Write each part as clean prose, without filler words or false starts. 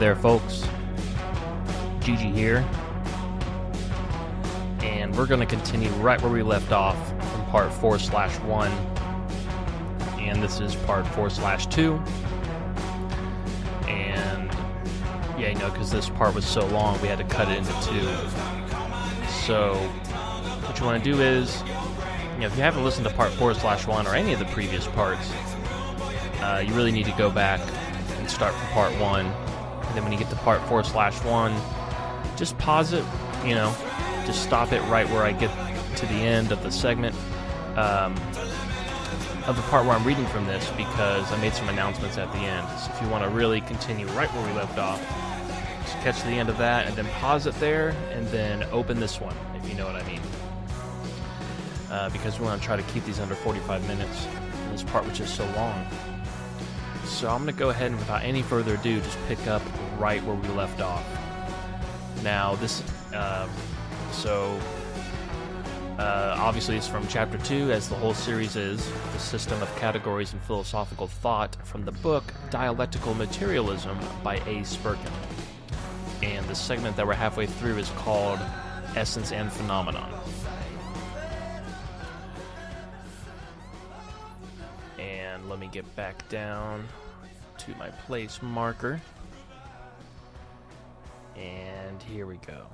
there, folks. Gigi here. And we're going to continue right where we left off from part 4/1. And this is part 4/2. And, yeah, because this part was so long, we had to cut it into two. So, what you want to do is, if you haven't listened to part 4/1 or any of the previous parts, you really need to go back and start from part 1. And then when you get to part 4/1, just pause it, just stop it right where I get to the end of the segment of the part where I'm reading from this, because I made some announcements at the end. So if you want to really continue right where we left off, just catch the end of that and then pause it there and then open this one, if you know what I mean. Because we want to try to keep these under 45 minutes. And this part was just so long. So I'm going to go ahead and without any further ado, just pick up right where we left off. Now this, obviously it's from chapter 2, as the whole series is, the system of categories and philosophical thought, from the book Dialectical Materialism by A. Spurgeon. And the segment that we're halfway through is called Essence and Phenomenon. And let me get back down to my place marker. And here we go.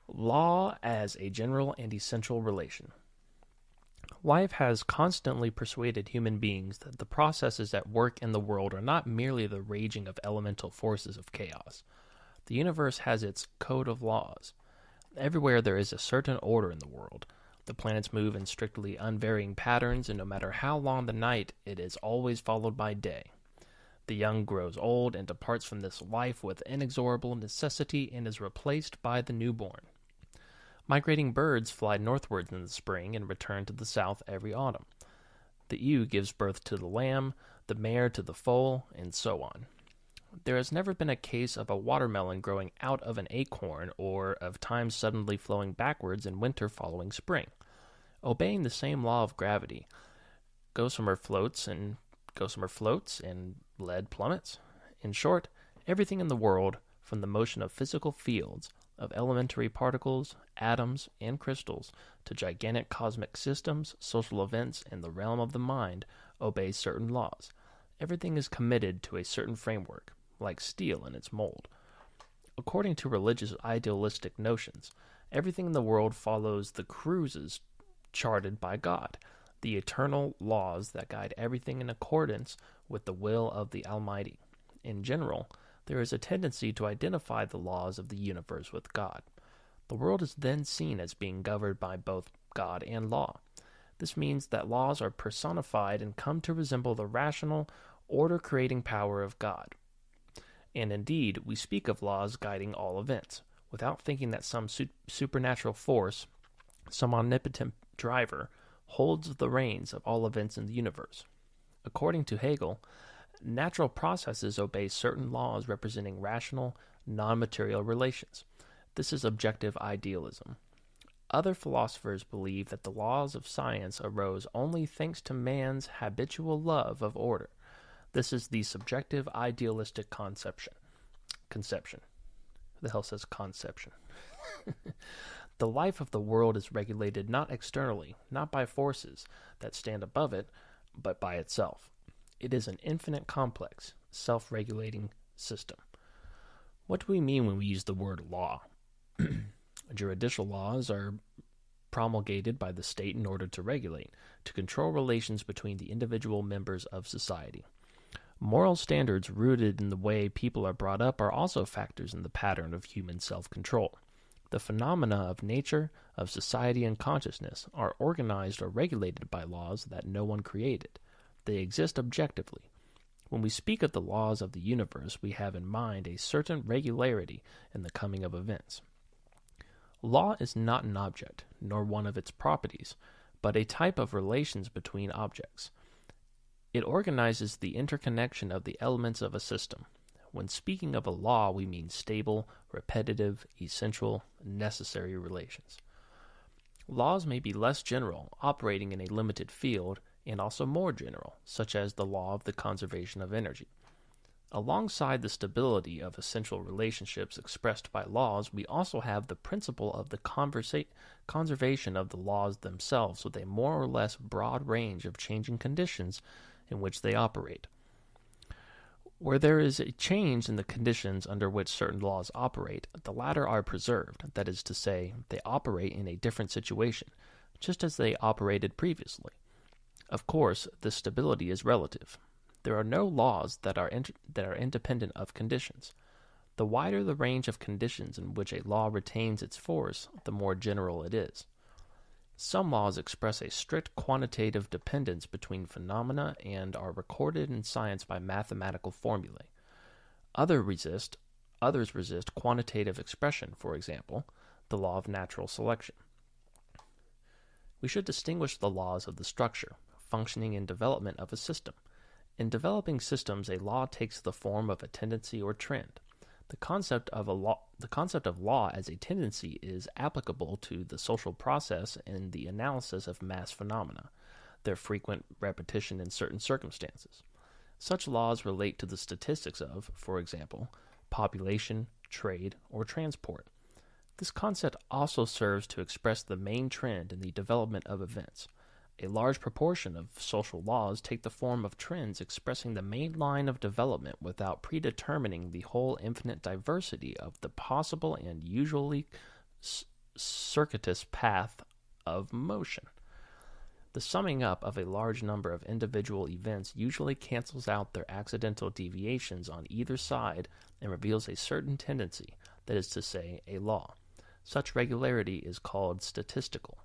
Law as a general and essential relation. Life has constantly persuaded human beings that the processes at work in the world are not merely the raging of elemental forces of chaos. The universe has its code of laws. Everywhere there is a certain order in the world. The planets move in strictly unvarying patterns, and no matter how long the night, it is always followed by day. The young grows old and departs from this life with inexorable necessity and is replaced by the newborn. Migrating birds fly northwards in the spring and return to the south every autumn. The ewe gives birth to the lamb, the mare to the foal, and so on. There has never been a case of a watermelon growing out of an acorn, or of time suddenly flowing backwards and winter following spring. Obeying the same law of gravity, gossamer floats and lead plummets. In short, everything in the world, from the motion of physical fields, of elementary particles, atoms, and crystals, to gigantic cosmic systems, social events, and the realm of the mind, obeys certain laws. Everything is committed to a certain framework, like steel in its mold. According to religious idealistic notions, everything in the world follows the cruises charted by God, the eternal laws that guide everything in accordance with the will of the Almighty. In general, there is a tendency to identify the laws of the universe with God. The world is then seen as being governed by both God and law. This means that laws are personified and come to resemble the rational, order-creating power of God. And indeed, we speak of laws guiding all events, without thinking that some supernatural force, some omnipotent driver, holds the reins of all events in the universe. According to Hegel, natural processes obey certain laws representing rational, non-material relations. This is objective idealism. Other philosophers believe that the laws of science arose only thanks to man's habitual love of order. This is the subjective idealistic conception. Who the hell says conception? The life of the world is regulated not externally, not by forces that stand above it, but by itself. It is an infinite complex, self-regulating system. What do we mean when we use the word law? Juridical laws are promulgated by the state in order to regulate, to control relations between the individual members of society. Moral standards rooted in the way people are brought up are also factors in the pattern of human self-control. The phenomena of nature, of society and consciousness are organized or regulated by laws that no one created. They exist objectively. When we speak of the laws of the universe, we have in mind a certain regularity in the coming of events. Law is not an object, nor one of its properties, but a type of relations between objects. It organizes the interconnection of the elements of a system. When speaking of a law, we mean stable, repetitive, essential, necessary relations. Laws may be less general, operating in a limited field, and also more general, such as the law of the conservation of energy. Alongside the stability of essential relationships expressed by laws, we also have the principle of the conservation of the laws themselves with a more or less broad range of changing conditions in which they operate. Where there is a change in the conditions under which certain laws operate, the latter are preserved, that is to say, they operate in a different situation, just as they operated previously. Of course, this stability is relative. There are no laws that are independent of conditions. The wider the range of conditions in which a law retains its force, the more general it is. Some laws express a strict quantitative dependence between phenomena and are recorded in science by mathematical formulae. Others resist quantitative expression, for example, the law of natural selection. We should distinguish the laws of the structure, functioning, and development of a system. In developing systems, a law takes the form of a tendency or trend. The concept of law as a tendency is applicable to the social process in the analysis of mass phenomena, their frequent repetition in certain circumstances. Such laws relate to the statistics of, for example, population, trade, or transport. This concept also serves to express the main trend in the development of events. A large proportion of social laws take the form of trends expressing the main line of development without predetermining the whole infinite diversity of the possible and usually circuitous path of motion. The summing up of a large number of individual events usually cancels out their accidental deviations on either side and reveals a certain tendency, that is to say, a law. Such regularity is called statistical.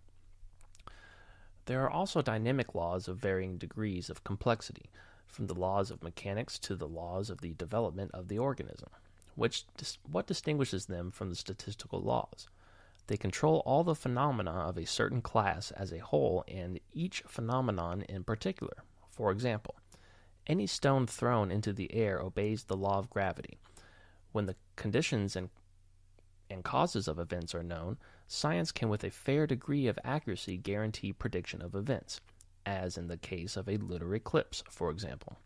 There are also dynamic laws of varying degrees of complexity, from the laws of mechanics to the laws of the development of the organism. What distinguishes them from the statistical laws? They control all the phenomena of a certain class as a whole and each phenomenon in particular. For example, any stone thrown into the air obeys the law of gravity. When the conditions and causes of events are known, science can with a fair degree of accuracy guarantee prediction of events, as in the case of a lunar eclipse, for example.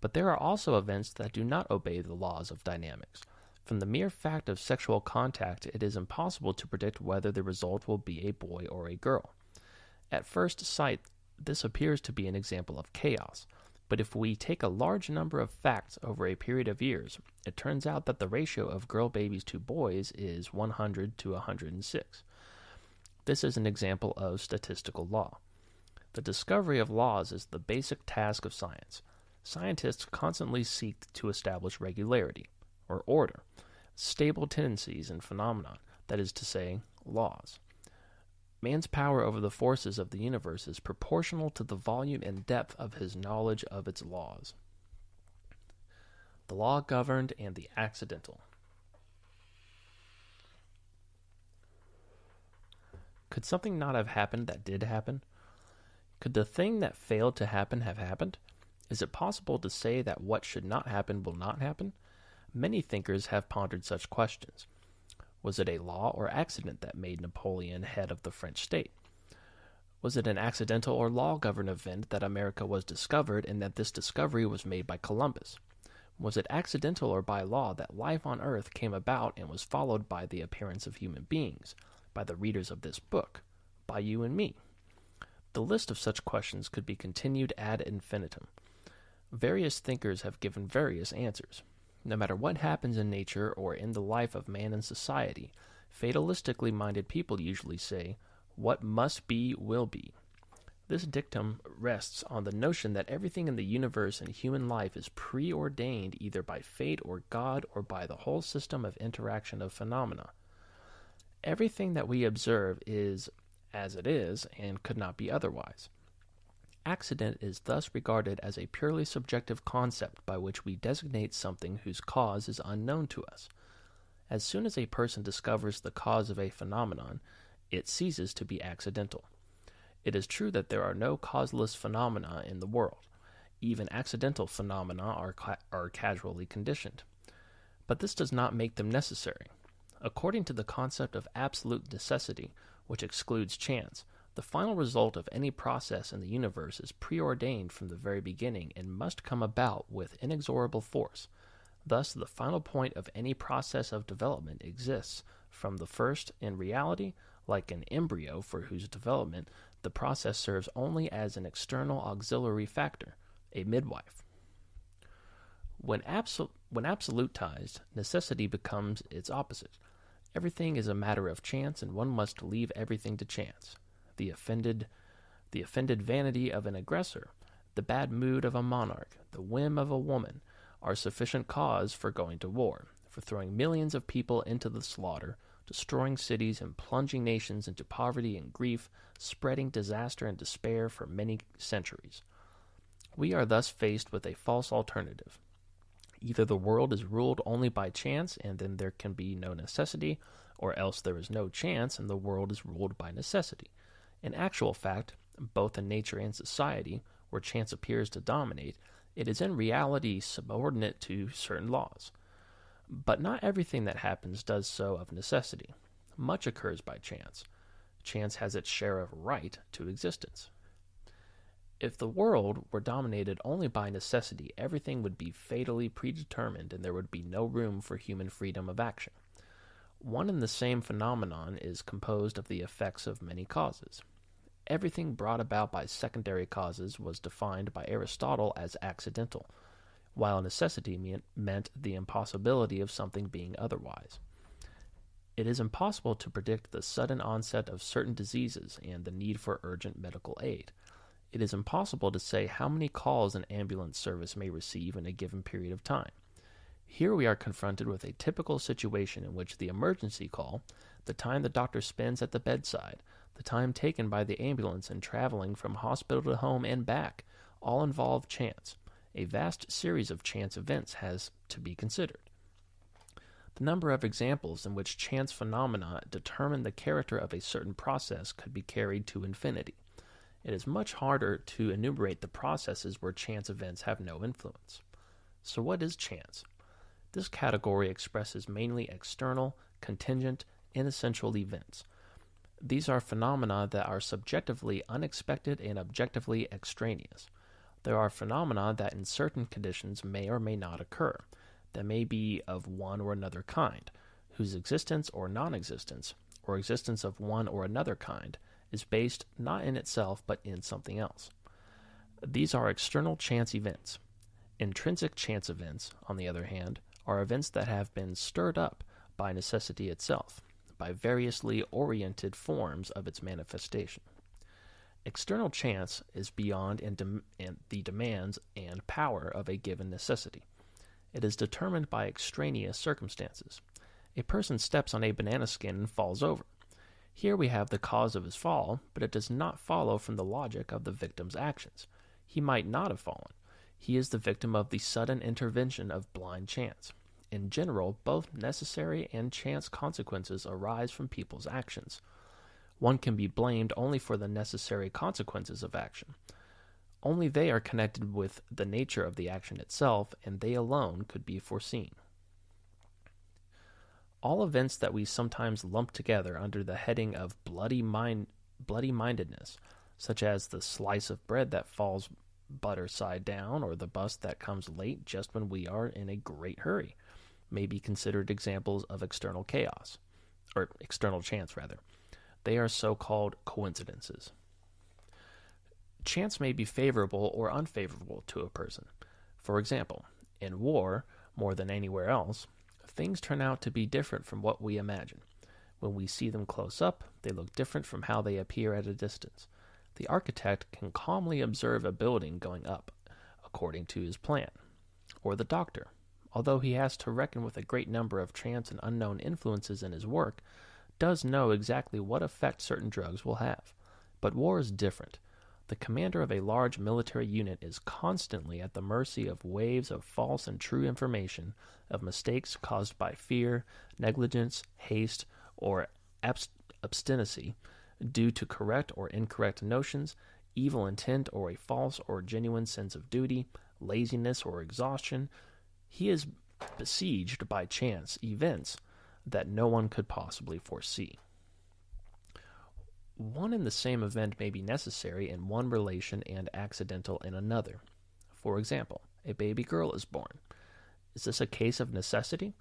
But there are also events that do not obey the laws of dynamics. From the mere fact of sexual contact, it is impossible to predict whether the result will be a boy or a girl. At first sight, this appears to be an example of chaos. But if we take a large number of facts over a period of years, it turns out that the ratio of girl babies to boys is 100 to 106. This is an example of statistical law. The discovery of laws is the basic task of science. Scientists constantly seek to establish regularity, or order, stable tendencies in phenomena, that is to say, laws. Man's power over the forces of the universe is proportional to the volume and depth of his knowledge of its laws. The law governed and the accidental. Could something not have happened that did happen? Could the thing that failed to happen have happened? Is it possible to say that what should not happen will not happen? Many thinkers have pondered such questions. Was it a law or accident that made Napoleon head of the French state? Was it an accidental or law-governed event that America was discovered and that this discovery was made by Columbus? Was it accidental or by law that life on Earth came about and was followed by the appearance of human beings, by the readers of this book, by you and me? The list of such questions could be continued ad infinitum. Various thinkers have given various answers. No matter what happens in nature or in the life of man and society, fatalistically minded people usually say, "What must be, will be." This dictum rests on the notion that everything in the universe and human life is preordained either by fate or God or by the whole system of interaction of phenomena. Everything that we observe is as it is and could not be otherwise. Accident is thus regarded as a purely subjective concept by which we designate something whose cause is unknown to us. As soon as a person discovers the cause of a phenomenon, it ceases to be accidental. It is true that there are no causeless phenomena in the world. Even accidental phenomena are casually conditioned. But this does not make them necessary. According to the concept of absolute necessity, which excludes chance, the final result of any process in the universe is preordained from the very beginning and must come about with inexorable force. Thus, the final point of any process of development exists from the first in reality, like an embryo for whose development the process serves only as an external auxiliary factor, a midwife. When absolutized, necessity becomes its opposite. Everything is a matter of chance, and one must leave everything to chance. The offended vanity of an aggressor, the bad mood of a monarch, the whim of a woman, are sufficient cause for going to war, for throwing millions of people into the slaughter, destroying cities and plunging nations into poverty and grief, spreading disaster and despair for many centuries. We are thus faced with a false alternative. Either the world is ruled only by chance, and then there can be no necessity, or else there is no chance, and the world is ruled by necessity. In actual fact, both in nature and society, where chance appears to dominate, it is in reality subordinate to certain laws. But not everything that happens does so of necessity. Much occurs by chance. Chance has its share of right to existence. If the world were dominated only by necessity, everything would be fatally predetermined and there would be no room for human freedom of action. One and the same phenomenon is composed of the effects of many causes. Everything brought about by secondary causes was defined by Aristotle as accidental, while necessity meant the impossibility of something being otherwise. It is impossible to predict the sudden onset of certain diseases and the need for urgent medical aid. It is impossible to say how many calls an ambulance service may receive in a given period of time. Here we are confronted with a typical situation in which the emergency call, the time the doctor spends at the bedside, the time taken by the ambulance in traveling from hospital to home and back, all involve chance. A vast series of chance events has to be considered. The number of examples in which chance phenomena determine the character of a certain process could be carried to infinity. It is much harder to enumerate the processes where chance events have no influence. So what is chance? This category expresses mainly external, contingent, inessential events. These are phenomena that are subjectively unexpected and objectively extraneous. There are phenomena that in certain conditions may or may not occur, that may be of one or another kind, whose existence or non-existence, or existence of one or another kind, is based not in itself but in something else. These are external chance events. Intrinsic chance events, on the other hand, are events that have been stirred up by necessity itself, by variously oriented forms of its manifestation. External chance is beyond the demands and power of a given necessity. It is determined by extraneous circumstances. A person steps on a banana skin and falls over. Here we have the cause of his fall, but it does not follow from the logic of the victim's actions. He might not have fallen. He is the victim of the sudden intervention of blind chance. In general, both necessary and chance consequences arise from people's actions. One can be blamed only for the necessary consequences of action. Only they are connected with the nature of the action itself, and they alone could be foreseen. All events that we sometimes lump together under the heading of bloody-mindedness, such as the slice of bread that falls butter side down or the bus that comes late just when we are in a great hurry, may be considered examples of external chaos, or external chance, rather. They are so-called coincidences. Chance may be favorable or unfavorable to a person. For example, in war, more than anywhere else, things turn out to be different from what we imagine. When we see them close up, they look different from how they appear at a distance. The architect can calmly observe a building going up, according to his plan. Or the doctor, although he has to reckon with a great number of chance and unknown influences in his work, does know exactly what effect certain drugs will have. But war is different. The commander of a large military unit is constantly at the mercy of waves of false and true information, of mistakes caused by fear, negligence, haste, or obstinacy, due to correct or incorrect notions, evil intent, or a false or genuine sense of duty, laziness or exhaustion. He is besieged by chance events that no one could possibly foresee. One and the same event may be necessary in one relation and accidental in another. For example, a baby girl is born. Is this a case of necessity?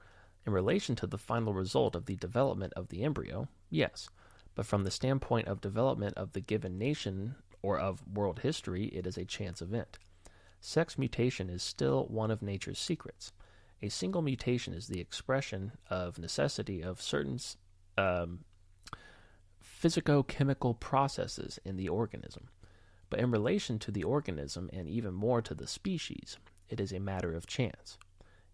In relation to the final result of the development of the embryo, yes. But from the standpoint of development of the given nation or of world history, it is a chance event. Sex mutation is still one of nature's secrets. A single mutation is the expression of necessity of certain physicochemical processes in the organism. But in relation to the organism, and even more to the species, it is a matter of chance.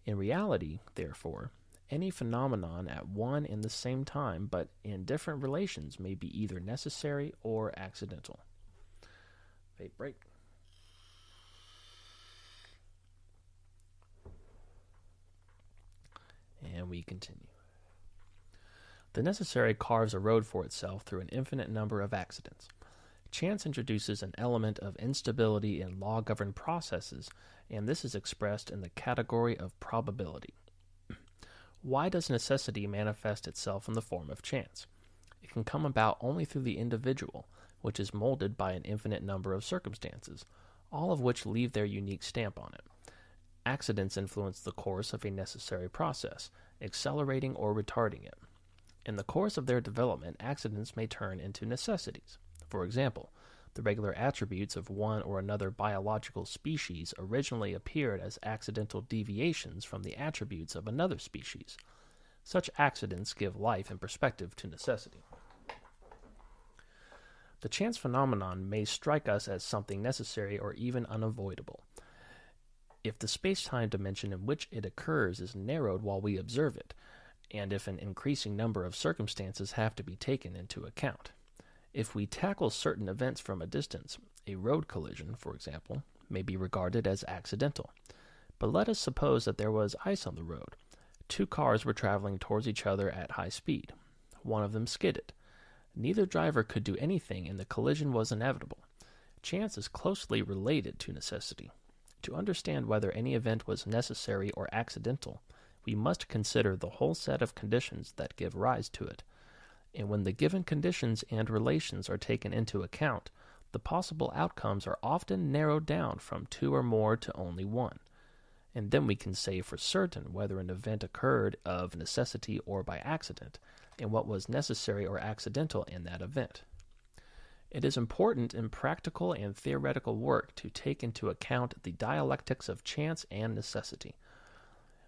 In reality, therefore, any phenomenon at one and the same time, but in different relations, may be either necessary or accidental. Vape break. And we continue. The necessary carves a road for itself through an infinite number of accidents. Chance introduces an element of instability in law-governed processes, and this is expressed in the category of probability. Why does necessity manifest itself in the form of chance? It can come about only through the individual, which is molded by an infinite number of circumstances, all of which leave their unique stamp on it. Accidents influence the course of a necessary process, accelerating or retarding it. In the course of their development, accidents may turn into necessities. For example, the regular attributes of one or another biological species originally appeared as accidental deviations from the attributes of another species. Such accidents give life and perspective to necessity. The chance phenomenon may strike us as something necessary or even unavoidable, if the space-time dimension in which it occurs is narrowed while we observe it, and if an increasing number of circumstances have to be taken into account. If we tackle certain events from a distance, a road collision, for example, may be regarded as accidental. But let us suppose that there was ice on the road. Two cars were traveling towards each other at high speed. One of them skidded. Neither driver could do anything, and the collision was inevitable. Chance is closely related to necessity. To understand whether any event was necessary or accidental, we must consider the whole set of conditions that give rise to it. And when the given conditions and relations are taken into account, the possible outcomes are often narrowed down from two or more to only one. And then we can say for certain whether an event occurred of necessity or by accident, and what was necessary or accidental in that event. It is important in practical and theoretical work to take into account the dialectics of chance and necessity.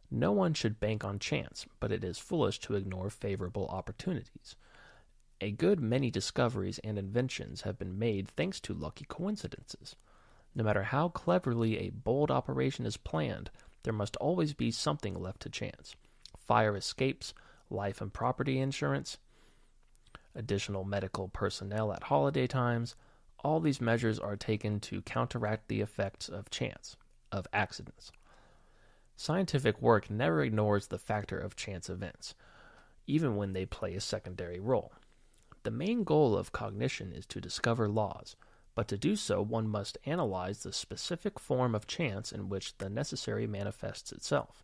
No one should bank on chance, but it is foolish to ignore favorable opportunities. A good many discoveries and inventions have been made thanks to lucky coincidences. No matter how cleverly a bold operation is planned, there must always be something left to chance. Fire escapes, life and property insurance, additional medical personnel at holiday times, all these measures are taken to counteract the effects of chance, of accidents. Scientific work never ignores the factor of chance events, even when they play a secondary role. The main goal of cognition is to discover laws, but to do so one must analyze the specific form of chance in which the necessary manifests itself.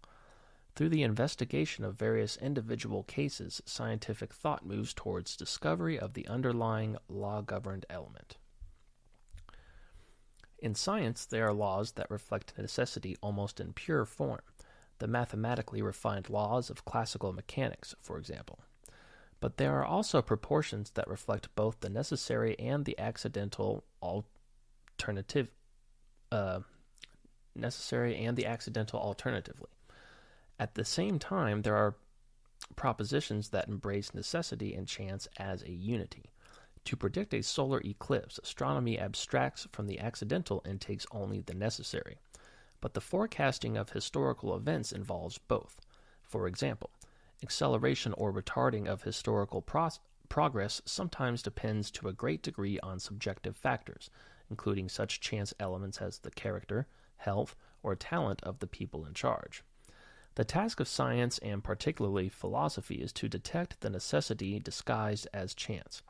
Through the investigation of various individual cases, scientific thought moves towards discovery of the underlying law-governed element. In science, there are laws that reflect necessity almost in pure form, the mathematically refined laws of classical mechanics, for example. But there are also proportions that reflect both the necessary and the accidental alternatively. At the same time, there are propositions that embrace necessity and chance as a unity. To predict a solar eclipse, astronomy abstracts from the accidental and takes only the necessary. But the forecasting of historical events involves both. For example, acceleration or retarding of historical progress sometimes depends to a great degree on subjective factors, including such chance elements as the character, health, or talent of the people in charge. The task of science, and particularly philosophy, is to detect the necessity disguised as chance.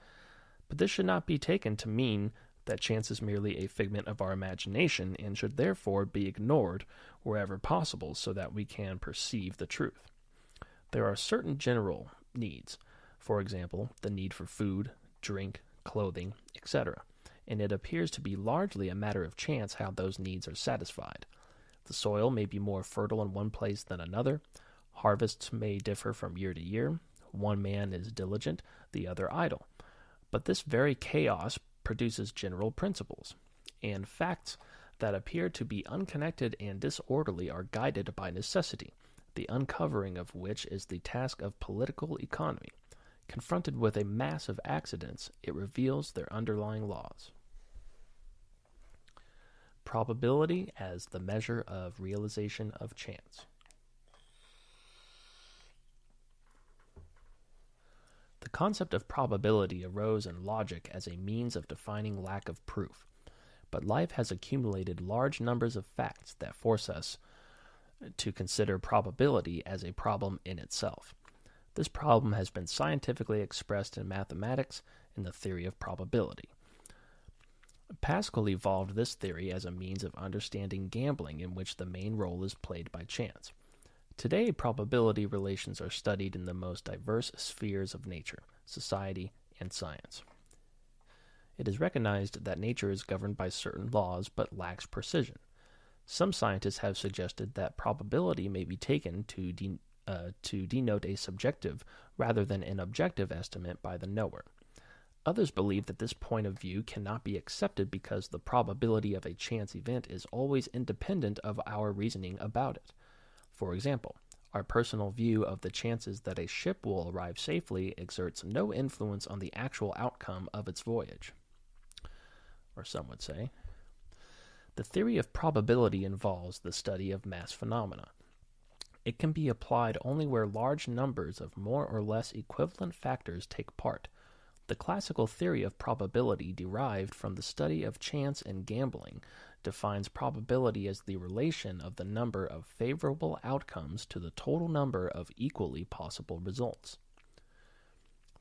But this should not be taken to mean that chance is merely a figment of our imagination and should therefore be ignored wherever possible so that we can perceive the truth. There are certain general needs, for example, the need for food, drink, clothing, etc., and it appears to be largely a matter of chance how those needs are satisfied. The soil may be more fertile in one place than another. Harvests may differ from year to year. One man is diligent, the other idle. But this very chaos produces general principles, and facts that appear to be unconnected and disorderly are guided by necessity, the uncovering of which is the task of political economy. Confronted with a mass of accidents, it reveals their underlying laws. Probability as the measure of realization of chance. The concept of probability arose in logic as a means of defining lack of proof, but life has accumulated large numbers of facts that force us to consider probability as a problem in itself. This problem has been scientifically expressed in mathematics in the theory of probability. Pascal evolved this theory as a means of understanding gambling in which the main role is played by chance. Today, probability relations are studied in the most diverse spheres of nature, society, and science. It is recognized that nature is governed by certain laws but lacks precision. Some scientists have suggested that probability may be taken to denote a subjective rather than an objective estimate by the knower. Others believe that this point of view cannot be accepted because the probability of a chance event is always independent of our reasoning about it. For example, our personal view of the chances that a ship will arrive safely exerts no influence on the actual outcome of its voyage. Or some would say. The theory of probability involves the study of mass phenomena. It can be applied only where large numbers of more or less equivalent factors take part. The classical theory of probability, derived from the study of chance and gambling, defines probability as the relation of the number of favorable outcomes to the total number of equally possible results.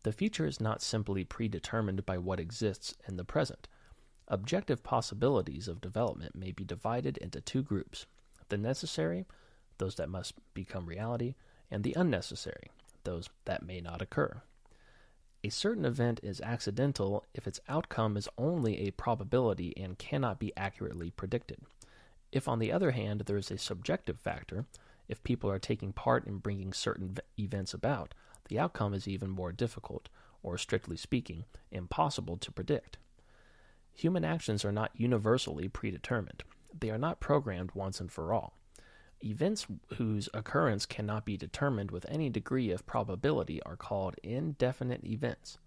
The future is not simply predetermined by what exists in the present. Objective possibilities of development may be divided into two groups: the necessary, those that must become reality, and the unnecessary, those that may not occur. A certain event is accidental if its outcome is only a probability and cannot be accurately predicted. If, on the other hand, there is a subjective factor, if people are taking part in bringing certain events about, the outcome is even more difficult, or strictly speaking, impossible to predict. Human actions are not universally predetermined. They are not programmed once and for all. Events whose occurrence cannot be determined with any degree of probability are called indefinite events.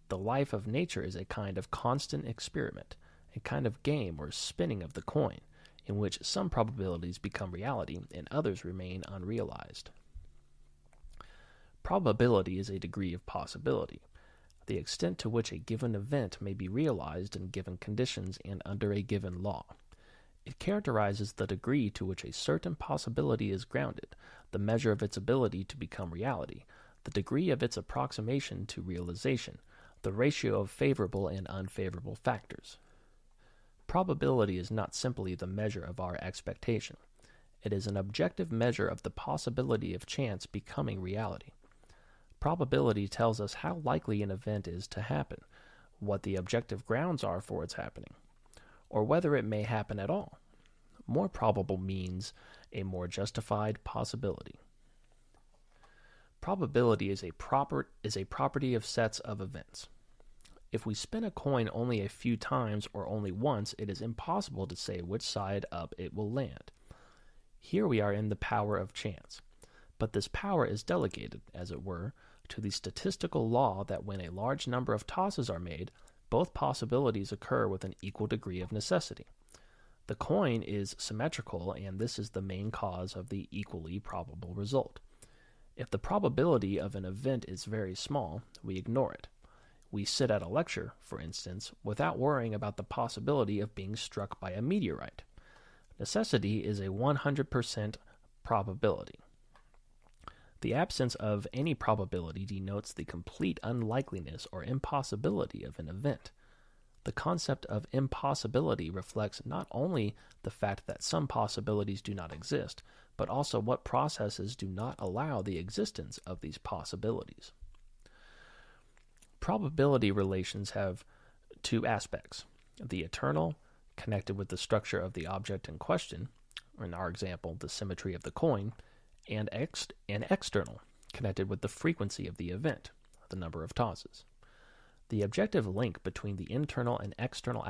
The life of nature is a kind of constant experiment, a kind of game or spinning of the coin, in which some probabilities become reality and others remain unrealized. Probability is a degree of possibility, the extent to which a given event may be realized in given conditions and under a given law. It characterizes the degree to which a certain possibility is grounded, the measure of its ability to become reality, the degree of its approximation to realization, the ratio of favorable and unfavorable factors. Probability is not simply the measure of our expectation. It is an objective measure of the possibility of chance becoming reality. Probability tells us how likely an event is to happen, what the objective grounds are for its happening, or whether it may happen at all. More probable means a more justified possibility. Probability is a property of sets of events. If we spin a coin only a few times or only once, it is impossible to say which side up it will land. Here we are in the power of chance, but this power is delegated, as it were, to the statistical law that when a large number of tosses are made, both possibilities occur with an equal degree of necessity. The coin is symmetrical, and this is the main cause of the equally probable result. If the probability of an event is very small, we ignore it. We sit at a lecture, for instance, without worrying about the possibility of being struck by a meteorite. Necessity is a 100% probability. The absence of any probability denotes the complete unlikeliness or impossibility of an event. The concept of impossibility reflects not only the fact that some possibilities do not exist, but also what processes do not allow the existence of these possibilities. Probability relations have two aspects: the eternal, connected with the structure of the object in question, or in our example, the symmetry of the coin, and external, connected with the frequency of the event, the number of tosses. The objective link between the internal and external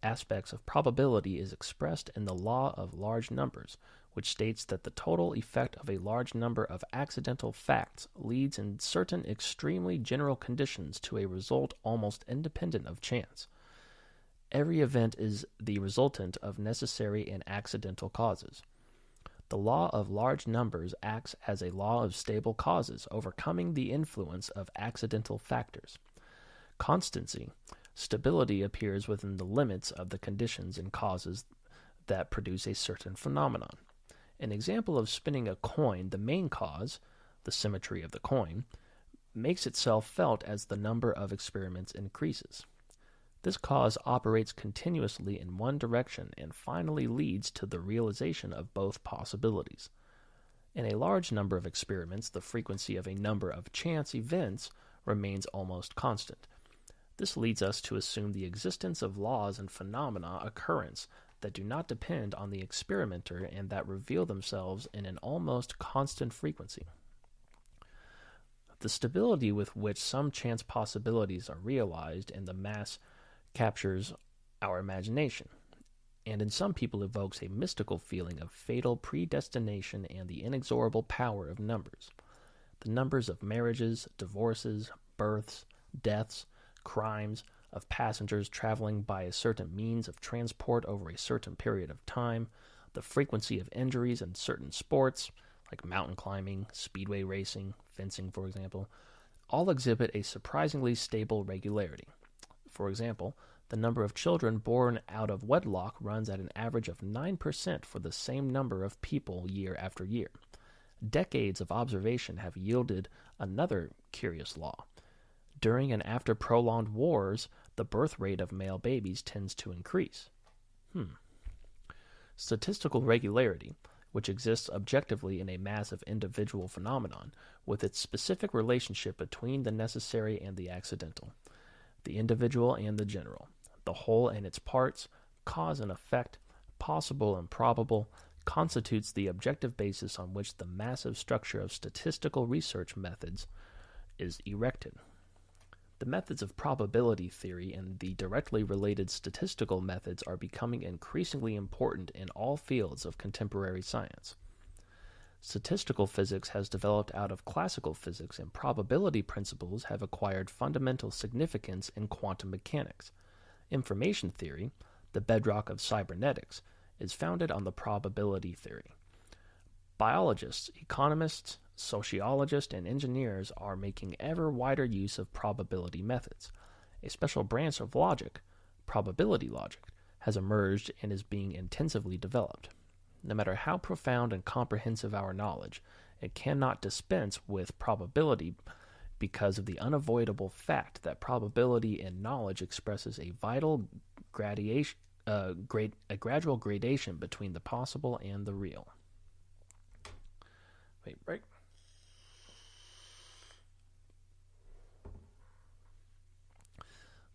aspects of probability is expressed in the law of large numbers, which states that the total effect of a large number of accidental facts leads in certain extremely general conditions to a result almost independent of chance. Every event is the resultant of necessary and accidental causes. The law of large numbers acts as a law of stable causes, overcoming the influence of accidental factors. Constancy, stability appears within the limits of the conditions and causes that produce a certain phenomenon. An example of spinning a coin, the main cause, the symmetry of the coin, makes itself felt as the number of experiments increases. This cause operates continuously in one direction and finally leads to the realization of both possibilities. In a large number of experiments, the frequency of a number of chance events remains almost constant. This leads us to assume the existence of laws and phenomena occurrence that do not depend on the experimenter and that reveal themselves in an almost constant frequency. The stability with which some chance possibilities are realized in the mass captures our imagination, and in some people evokes a mystical feeling of fatal predestination and the inexorable power of numbers. The numbers of marriages, divorces, births, deaths, crimes, of passengers traveling by a certain means of transport over a certain period of time, the frequency of injuries in certain sports, like mountain climbing, speedway racing, fencing, for example, all exhibit a surprisingly stable regularity. For example, the number of children born out of wedlock runs at an average of 9% for the same number of people year after year. Decades of observation have yielded another curious law. During and after prolonged wars, the birth rate of male babies tends to increase. Statistical regularity, which exists objectively in a mass of individual phenomenon, with its specific relationship between the necessary and the accidental, the individual and the general, the whole and its parts, cause and effect, possible and probable, constitutes the objective basis on which the massive structure of statistical research methods is erected. The methods of probability theory and the directly related statistical methods are becoming increasingly important in all fields of contemporary science. Statistical physics has developed out of classical physics, and probability principles have acquired fundamental significance in quantum mechanics. Information theory, the bedrock of cybernetics, is founded on the probability theory. Biologists, economists, sociologists, and engineers are making ever wider use of probability methods. A special branch of logic, probability logic, has emerged and is being intensively developed. No matter how profound and comprehensive our knowledge, it cannot dispense with probability because of the unavoidable fact that probability in knowledge expresses a vital gradual gradation between the possible and the real. Wait, break.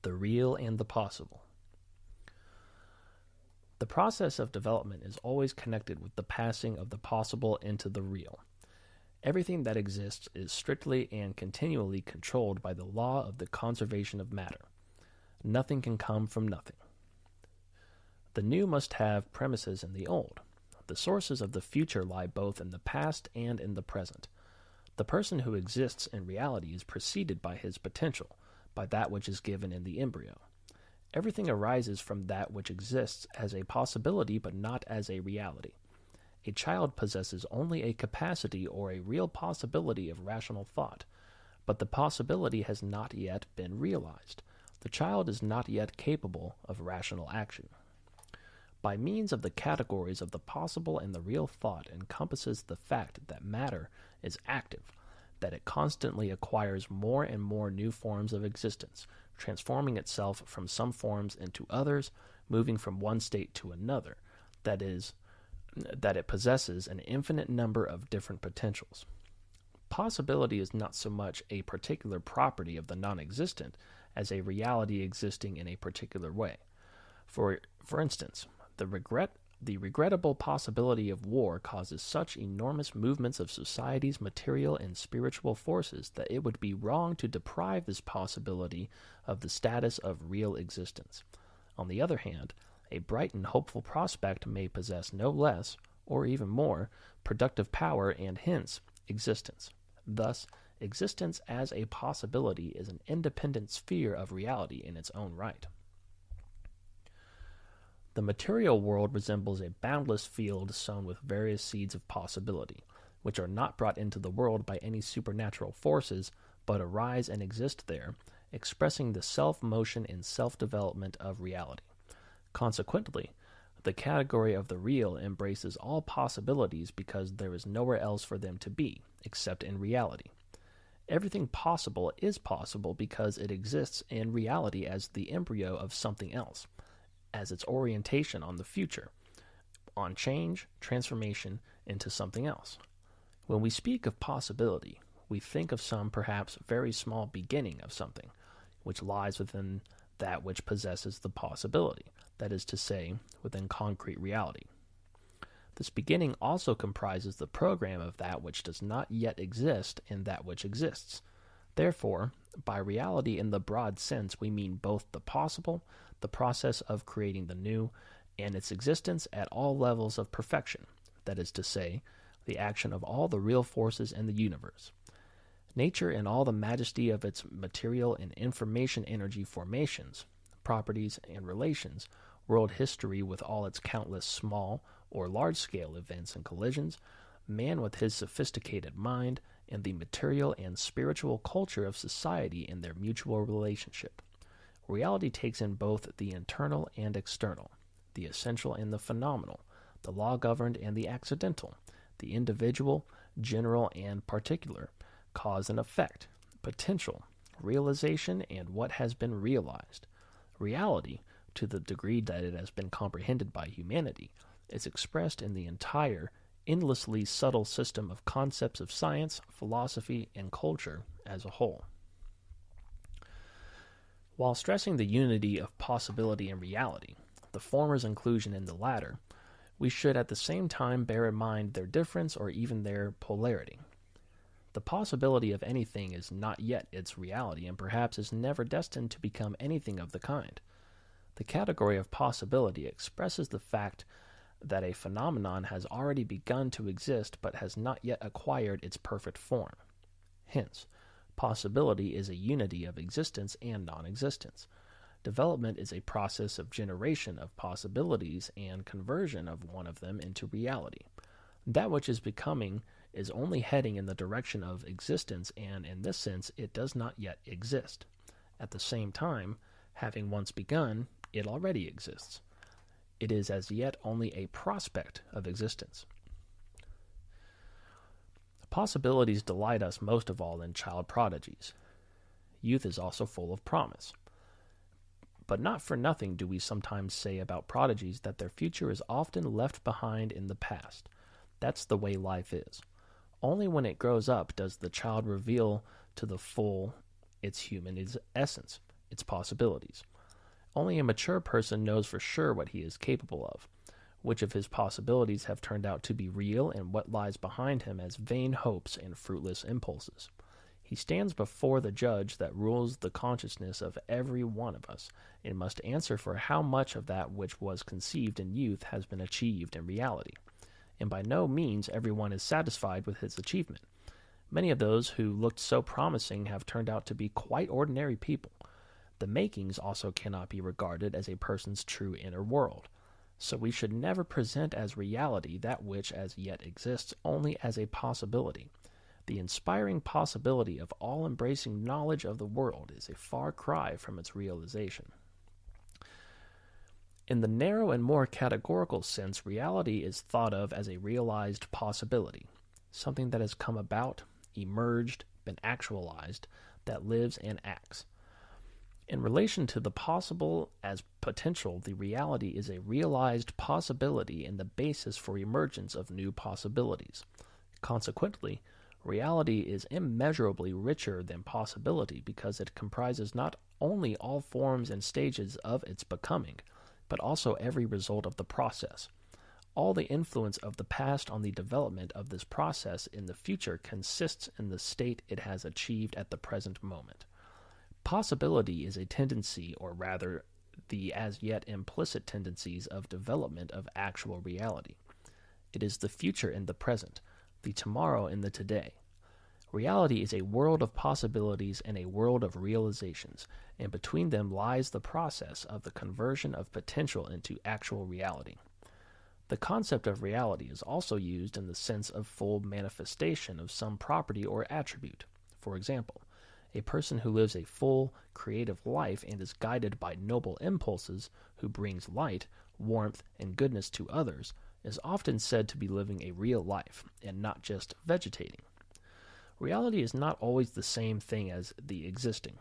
The real and the possible. The process of development is always connected with the passing of the possible into the real. Everything that exists is strictly and continually controlled by the law of the conservation of matter. Nothing can come from nothing. The new must have premises in the old. The sources of the future lie both in the past and in the present. The person who exists in reality is preceded by his potential, by that which is given in the embryo. Everything arises from that which exists as a possibility but not as a reality. A child possesses only a capacity or a real possibility of rational thought, but the possibility has not yet been realized. The child is not yet capable of rational action. By means of the categories of the possible and the real, thought encompasses the fact that matter is active, that it constantly acquires more and more new forms of existence, transforming itself from some forms into others, moving from one state to another, that is, that it possesses an infinite number of different potentials. Possibility is not so much a particular property of the non-existent as a reality existing in a particular way. For instance, The regrettable possibility of war causes such enormous movements of society's material and spiritual forces that it would be wrong to deprive this possibility of the status of real existence. On the other hand, a bright and hopeful prospect may possess no less, or even more, productive power and hence existence. Thus, existence as a possibility is an independent sphere of reality in its own right. The material world resembles a boundless field sown with various seeds of possibility, which are not brought into the world by any supernatural forces, but arise and exist there, expressing the self-motion and self-development of reality. Consequently, the category of the real embraces all possibilities because there is nowhere else for them to be, except in reality. Everything possible is possible because it exists in reality as the embryo of something else, as its orientation on the future, on change, transformation into something else. When we speak of possibility, we think of some perhaps very small beginning of something, which lies within that which possesses the possibility, that is to say, within concrete reality. This beginning also comprises the program of that which does not yet exist in that which exists. Therefore, by reality in the broad sense, we mean both the possible, the process of creating the new, and its existence at all levels of perfection, that is to say, the action of all the real forces in the universe. Nature in all the majesty of its material and information energy formations, properties, and relations, world history with all its countless small or large-scale events and collisions, man with his sophisticated mind, and the material and spiritual culture of society in their mutual relationship. Reality takes in both the internal and external, the essential and the phenomenal, the law-governed and the accidental, the individual, general, and particular, cause and effect, potential, realization, and what has been realized. Reality, to the degree that it has been comprehended by humanity, is expressed in the entire, endlessly subtle system of concepts of science, philosophy, and culture as a whole. While stressing the unity of possibility and reality, the former's inclusion in the latter, we should at the same time bear in mind their difference or even their polarity. The possibility of anything is not yet its reality and perhaps is never destined to become anything of the kind. The category of possibility expresses the fact that a phenomenon has already begun to exist but has not yet acquired its perfect form. Hence, possibility is a unity of existence and non-existence. Development is a process of generation of possibilities and conversion of one of them into reality. That which is becoming is only heading in the direction of existence, and in this sense it does not yet exist. At the same time, having once begun, it already exists. It is as yet only a prospect of existence. Possibilities delight us most of all in child prodigies. Youth is also full of promise. But not for nothing do we sometimes say about prodigies that their future is often left behind in the past. That's the way life is. Only when it grows up does the child reveal to the full its human essence, its possibilities. Only a mature person knows for sure what he is capable of, which of his possibilities have turned out to be real and what lies behind him as vain hopes and fruitless impulses. He stands before the judge that rules the consciousness of every one of us, and must answer for how much of that which was conceived in youth has been achieved in reality. And by no means everyone is satisfied with his achievement. Many of those who looked so promising have turned out to be quite ordinary people. The makings also cannot be regarded as a person's true inner world. So we should never present as reality that which as yet exists only as a possibility. The inspiring possibility of all-embracing knowledge of the world is a far cry from its realization. In the narrow and more categorical sense, reality is thought of as a realized possibility, something that has come about, emerged, been actualized, that lives and acts. In relation to the possible as potential, the reality is a realized possibility and the basis for emergence of new possibilities. Consequently, reality is immeasurably richer than possibility because it comprises not only all forms and stages of its becoming, but also every result of the process. All the influence of the past on the development of this process in the future consists in the state it has achieved at the present moment. Possibility is a tendency, or rather, the as yet implicit tendencies of development of actual reality. It is the future in the present, the tomorrow in the today. Reality is a world of possibilities and a world of realizations, and between them lies the process of the conversion of potential into actual reality. The concept of reality is also used in the sense of full manifestation of some property or attribute. For example, a person who lives a full, creative life and is guided by noble impulses, who brings light, warmth, and goodness to others, is often said to be living a real life, and not just vegetating. Reality is not always the same thing as the existing.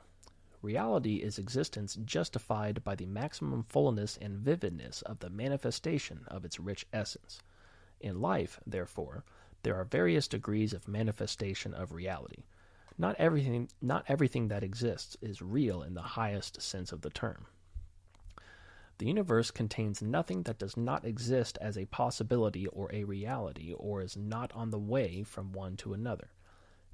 Reality is existence justified by the maximum fullness and vividness of the manifestation of its rich essence. In life, therefore, there are various degrees of manifestation of reality. Not everything that exists is real in the highest sense of the term. The universe contains nothing that does not exist as a possibility or a reality, or is not on the way from one to another.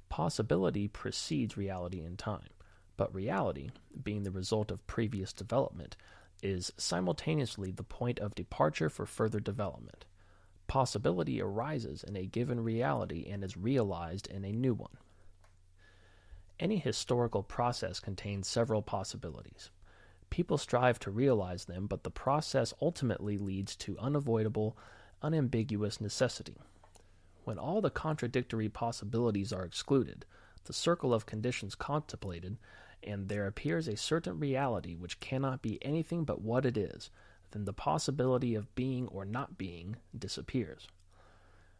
Possibility precedes reality in time, but reality, being the result of previous development, is simultaneously the point of departure for further development. Possibility arises in a given reality and is realized in a new one. Any historical process contains several possibilities. People strive to realize them, but the process ultimately leads to unavoidable, unambiguous necessity. When all the contradictory possibilities are excluded, the circle of conditions contemplated, and there appears a certain reality which cannot be anything but what it is, then the possibility of being or not being disappears.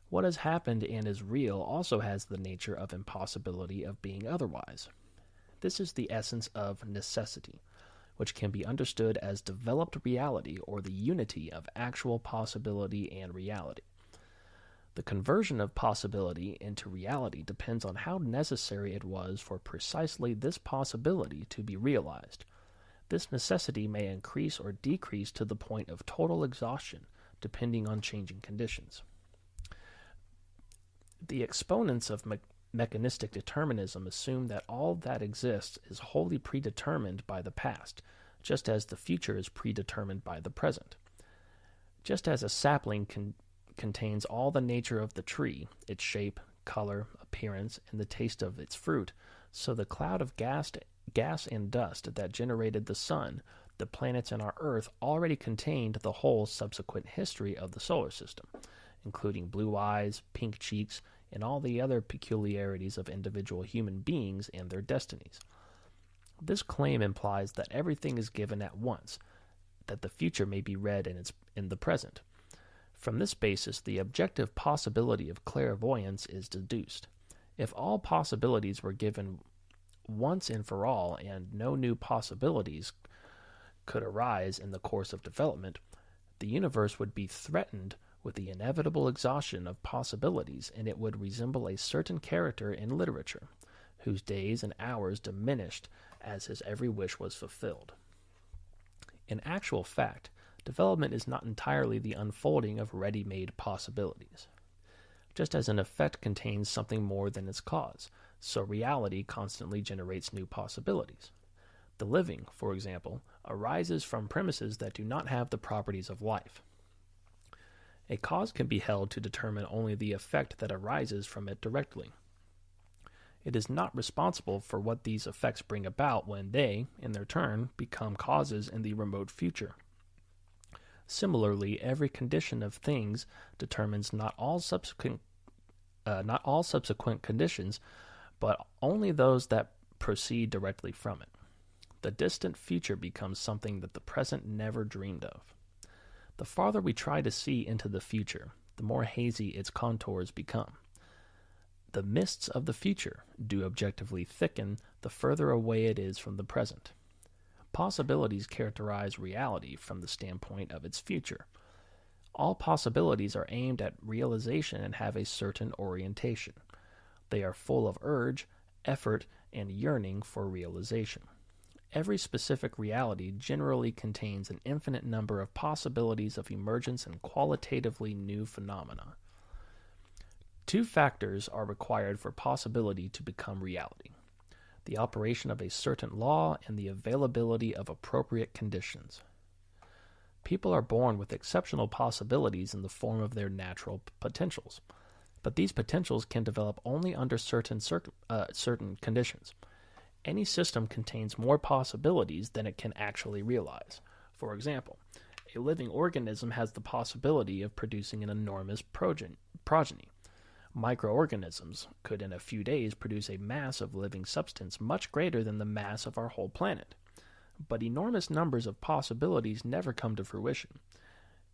What has happened and is real also has the nature of impossibility of being otherwise. This is the essence of necessity, which can be understood as developed reality or the unity of actual possibility and reality. The conversion of possibility into reality depends on how necessary it was for precisely this possibility to be realized. This necessity may increase or decrease to the point of total exhaustion, depending on changing conditions. The exponents of mechanistic determinism assume that all that exists is wholly predetermined by the past, just as the future is predetermined by the present. Just as a sapling contains all the nature of the tree, its shape, color, appearance, and the taste of its fruit, so the cloud of gas and dust that generated the sun, the planets, and our earth already contained the whole subsequent history of the solar system, including blue eyes, pink cheeks, and all the other peculiarities of individual human beings and their destinies. This claim implies that everything is given at once, that the future may be read in the present. From this basis, the objective possibility of clairvoyance is deduced. If all possibilities were given once and for all, and no new possibilities could arise in the course of development, the universe would be threatened with the inevitable exhaustion of possibilities, and it would resemble a certain character in literature, whose days and hours diminished as his every wish was fulfilled. In actual fact, development is not entirely the unfolding of ready-made possibilities. Just as an effect contains something more than its cause, so reality constantly generates new possibilities. The living, for example, arises from premises that do not have the properties of life. A cause can be held to determine only the effect that arises from it directly. It is not responsible for what these effects bring about when they, in their turn, become causes in the remote future. Similarly, every condition of things determines not all subsequent conditions, but only those that proceed directly from it. The distant future becomes something that the present never dreamed of. The farther we try to see into the future, the more hazy its contours become. The mists of the future do objectively thicken the further away it is from the present. Possibilities characterize reality from the standpoint of its future. All possibilities are aimed at realization and have a certain orientation. They are full of urge, effort, and yearning for realization. Every specific reality generally contains an infinite number of possibilities of emergence and qualitatively new phenomena. Two factors are required for possibility to become reality: the operation of a certain law and the availability of appropriate conditions. People are born with exceptional possibilities in the form of their natural potentials, but these potentials can develop only under certain conditions. Any system contains more possibilities than it can actually realize. For example, a living organism has the possibility of producing an enormous progeny. Microorganisms could in a few days produce a mass of living substance much greater than the mass of our whole planet. But enormous numbers of possibilities never come to fruition.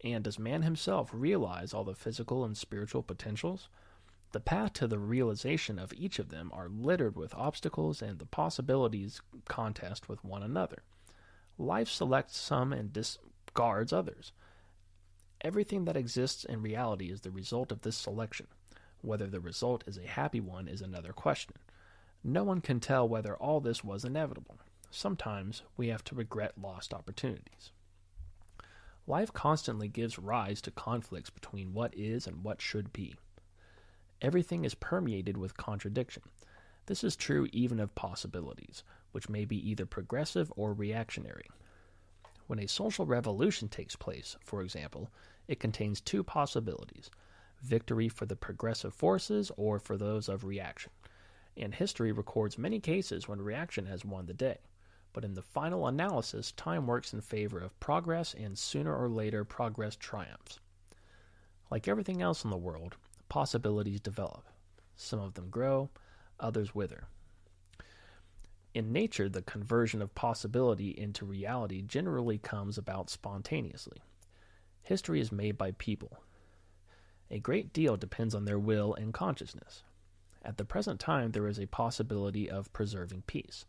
And does man himself realize all the physical and spiritual potentials? The path to the realization of each of them are littered with obstacles, and the possibilities contest with one another. Life selects some and discards others. Everything that exists in reality is the result of this selection. Whether the result is a happy one is another question. No one can tell whether all this was inevitable. Sometimes we have to regret lost opportunities. Life constantly gives rise to conflicts between what is and what should be. Everything is permeated with contradiction. This is true even of possibilities, which may be either progressive or reactionary. When a social revolution takes place, for example, it contains two possibilities: victory for the progressive forces or for those of reaction. And history records many cases when reaction has won the day. But in the final analysis, time works in favor of progress, and sooner or later progress triumphs. Like everything else in the world, possibilities develop. Some of them grow, others wither. In nature, the conversion of possibility into reality generally comes about spontaneously. History is made by people. A great deal depends on their will and consciousness. At the present time, there is a possibility of preserving peace.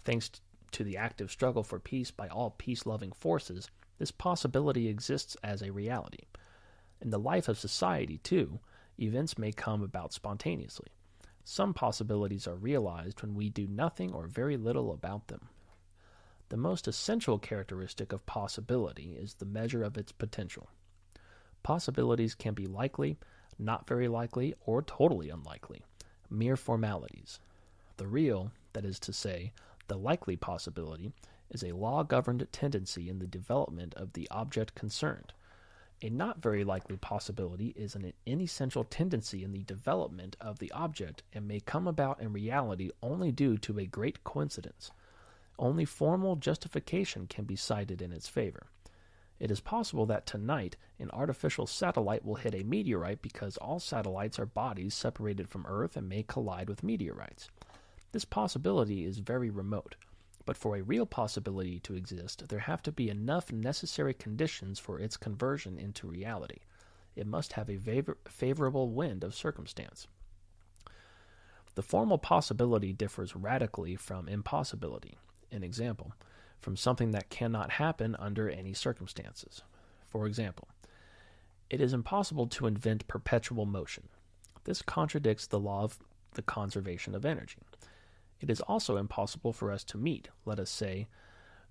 Thanks to the active struggle for peace by all peace-loving forces, this possibility exists as a reality. In the life of society, too, events may come about spontaneously. Some possibilities are realized when we do nothing or very little about them. The most essential characteristic of possibility is the measure of its potential. Possibilities can be likely, not very likely, or totally unlikely, mere formalities. The real, that is to say, the likely possibility, is a law-governed tendency in the development of the object concerned. A not very likely possibility is an inessential tendency in the development of the object and may come about in reality only due to a great coincidence. Only formal justification can be cited in its favor. It is possible that tonight an artificial satellite will hit a meteorite because all satellites are bodies separated from Earth and may collide with meteorites. This possibility is very remote, but for a real possibility to exist, there have to be enough necessary conditions for its conversion into reality. It must have a favorable wind of circumstance. The formal possibility differs radically from impossibility. An example, from something that cannot happen under any circumstances. For example, it is impossible to invent perpetual motion. This contradicts the law of the conservation of energy. It is also impossible for us to meet, let us say,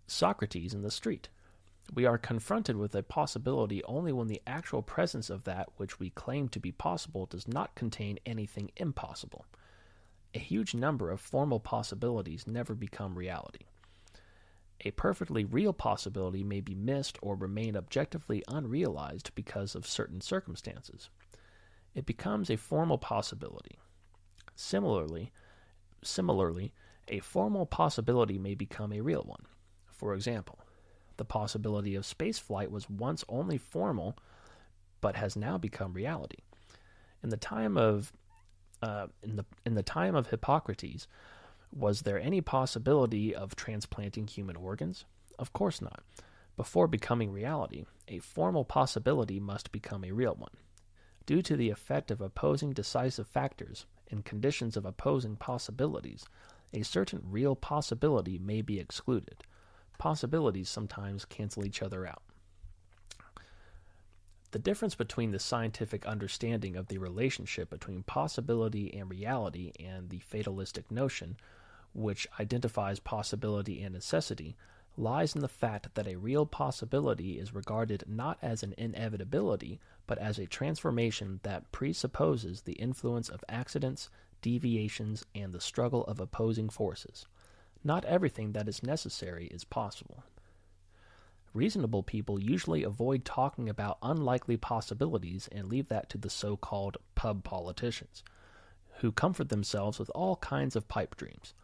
Socrates in the street. We are confronted with a possibility only when the actual presence of that which we claim to be possible does not contain anything impossible. A huge number of formal possibilities never become reality. A perfectly real possibility may be missed or remain objectively unrealized because of certain circumstances. It becomes a formal possibility. Similarly, a formal possibility may become a real one. For example, the possibility of spaceflight was once only formal, but has now become reality. In the time of Hippocrates, was there any possibility of transplanting human organs? Of course not. Before becoming reality, a formal possibility must become a real one. Due to the effect of opposing decisive factors and conditions of opposing possibilities, a certain real possibility may be excluded. Possibilities sometimes cancel each other out. The difference between the scientific understanding of the relationship between possibility and reality and the fatalistic notion, which identifies possibility and necessity, lies in the fact that a real possibility is regarded not as an inevitability, but as a transformation that presupposes the influence of accidents, deviations, and the struggle of opposing forces. Not everything that is necessary is possible. Reasonable people usually avoid talking about unlikely possibilities and leave that to the so-called pub politicians, who comfort themselves with all kinds of pipe dreams.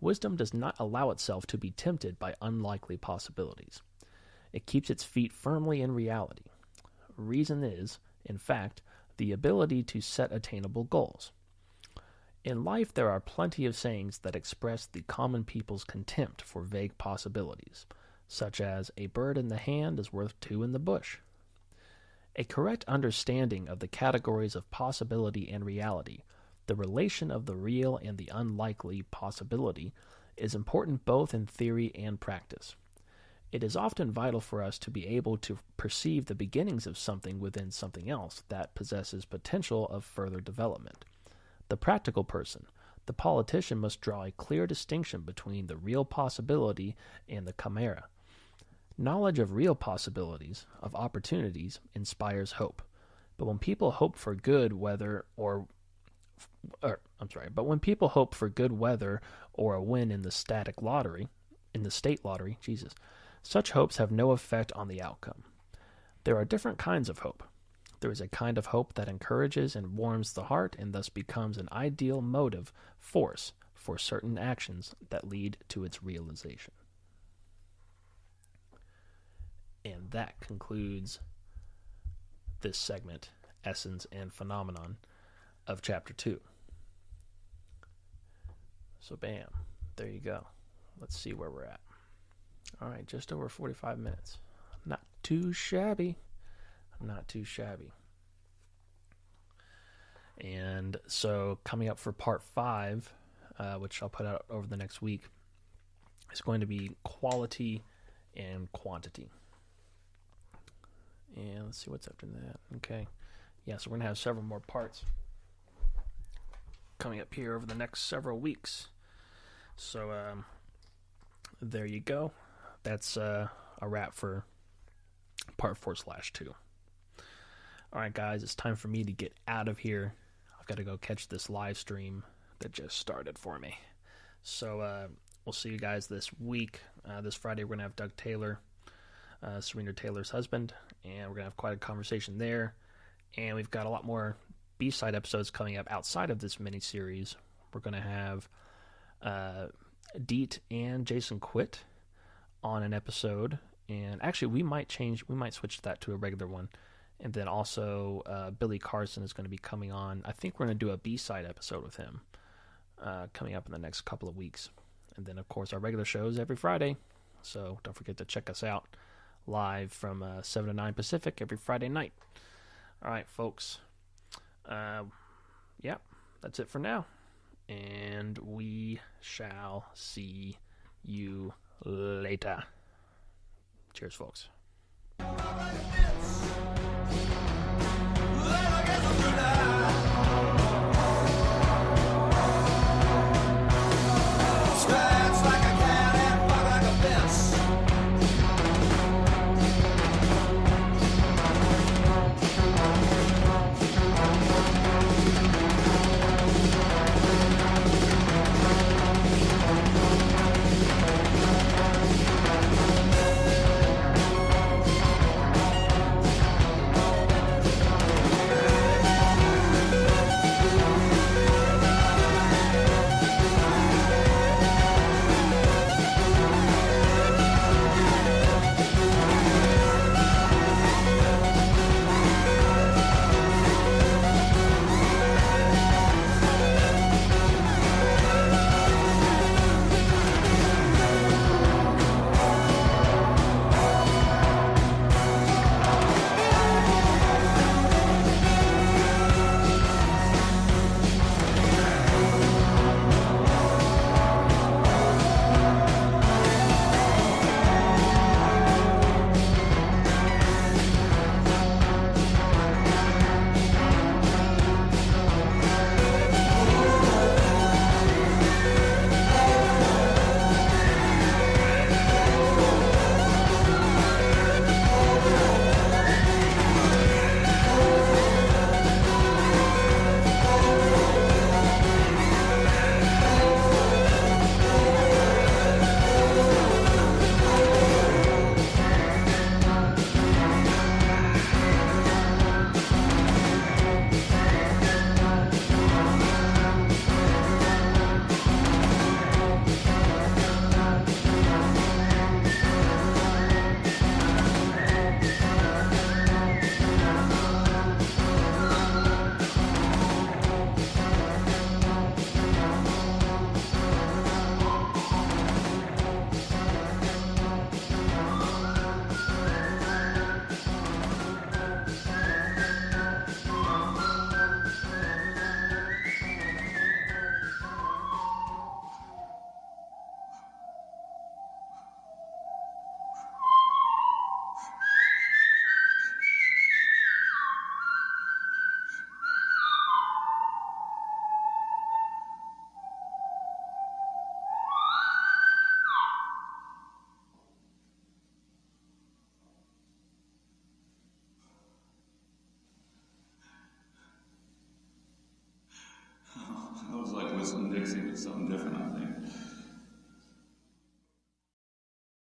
Wisdom does not allow itself to be tempted by unlikely possibilities. It keeps its feet firmly in reality. Reason is, in fact, the ability to set attainable goals. In life, there are plenty of sayings that express the common people's contempt for vague possibilities, such as, "A bird in the hand is worth two in the bush." A correct understanding of the categories of possibility and reality, the relation of the real and the unlikely possibility, is important both in theory and practice. It is often vital for us to be able to perceive the beginnings of something within something else that possesses potential of further development. The practical person, the politician, must draw a clear distinction between the real possibility and the chimera. Knowledge of real possibilities, of opportunities, inspires hope. But when people hope for good weather or a win in the state lottery, such hopes have no effect on the outcome. There are different kinds of hope. There is a kind of hope that encourages and warms the heart and thus becomes an ideal motive force for certain actions that lead to its realization. And that concludes this segment, Essence and Phenomenon, of Chapter 2. So bam, there you go. Let's see where we're at. All right, just over 45 minutes. Not too shabby. Not too shabby. And so coming up for part 5, which I'll put out over the next week, is going to be quality and quantity. And let's see what's after that. Okay. Yeah, so we're going to have several more parts coming up here over the next several weeks. So there you go. That's a wrap for part 4/2. All right, guys, it's time for me to get out of here. I've got to go catch this live stream that just started for me. So we'll see you guys this week. This Friday, we're going to have Doug Taylor, Serena Taylor's husband, and we're going to have quite a conversation there. And we've got a lot more B-side episodes coming up outside of this mini-series. We're going to have Deet and Jason Quitt on an episode. And actually, we might switch that to a regular one. And then also Billy Carson is going to be coming on. I think we're going to do a B-side episode with him coming up in the next couple of weeks. And then, of course, our regular shows every Friday. So don't forget to check us out live from 7 to 9 Pacific every Friday night. All right, folks. Yeah, that's it for now. And we shall see you later. Cheers, folks. Whistle and Dixie was something different, I think.